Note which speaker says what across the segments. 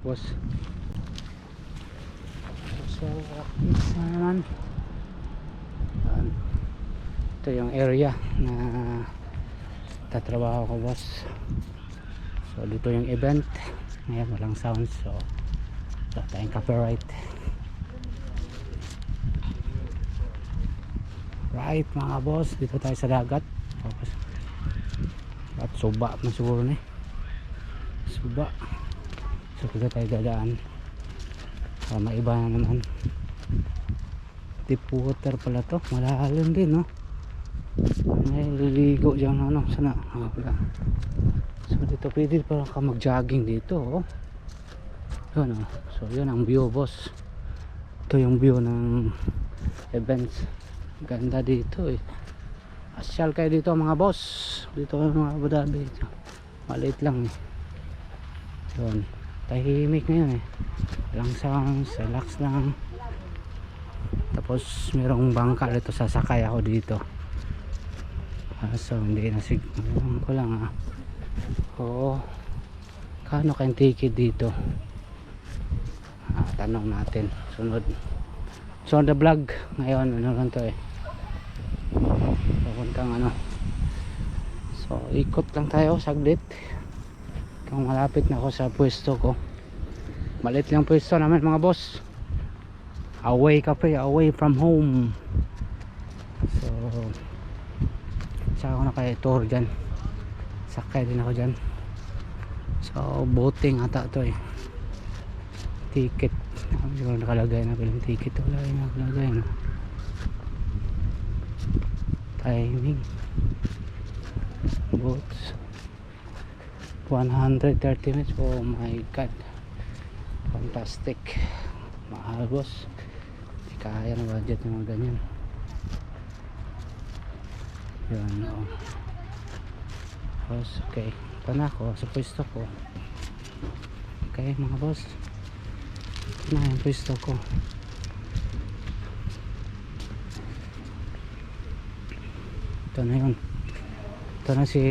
Speaker 1: Boss. So, isa naman. Ito yung area na tatrabaho ko, boss. So, dito yung event. Ngayon, walang sound. So, wala tayong copyright. Right, mga boss. Dito tayo sa dagat. At suba na siguro na eh. Suba. So, dito tayo dadaan. Para maiba na naman. Deep water pala to. Malalim din, no? May liligo dyan, ano? Sana? Wala. So, dito pwede parang ka mag-jogging dito, oh. Yun, oh. So, yun ang view, boss. Ito yung view ng events. Ganda dito, eh. Asyal kayo dito, mga boss. Dito, mga Abu Dhabi. Maliit lang, eh. Yun. Tahimik ngayon, eh. Lang sounds, relax lang. Tapos merong bangka dito, sasakay ako dito. So hindi na ko lang, oo, kano kayong ticket dito? Tanong natin sunod na vlog ngayon. Ano lang to, eh, papuntang ano. So ikot lang tayo saglit kung malapit na ako sa pwesto ko. Malit lang pwesto naman, mga boss. Away cafe, away from home. So saka ako naka-tour dyan, sakay din ako dyan. So boating ata to, eh. Ticket siguro nakalagay na bilang ticket. Wala yung nakalagay, no? Timing boats 130 minutes. Oh my god, fantastic. Mahal, boss. Hindi kaya ng budget ng mga ganyan. Yun, oh. Boss, okay. Ito na ako sa pwesto ko. Okay, mga boss. Ito na yung pwesto ko. Ito na yun. Ito na si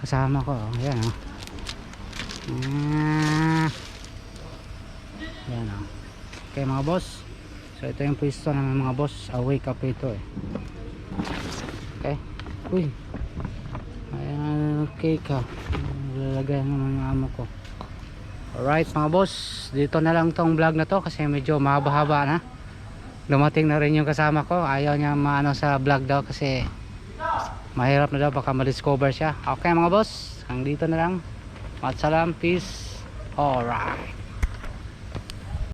Speaker 1: kasama ko, oh. Ayan, oh. Ayan, oh. Okay, mga boss. So ito yung pwesto ng mga boss. Away cafe ito, eh. Okay. Uy. Ayan, okay ka. Lalagay naman yung amo ko. Alright, mga boss. Dito na lang tong vlog na to kasi medyo mahaba-haba na. Dumating na rin yung kasama ko. Ayaw niya maano sa vlog daw kasi mahirap na daw, baka ma-discover siya. Okay, mga boss. Hanggang dito na lang. Matsalam. Peace. Alright.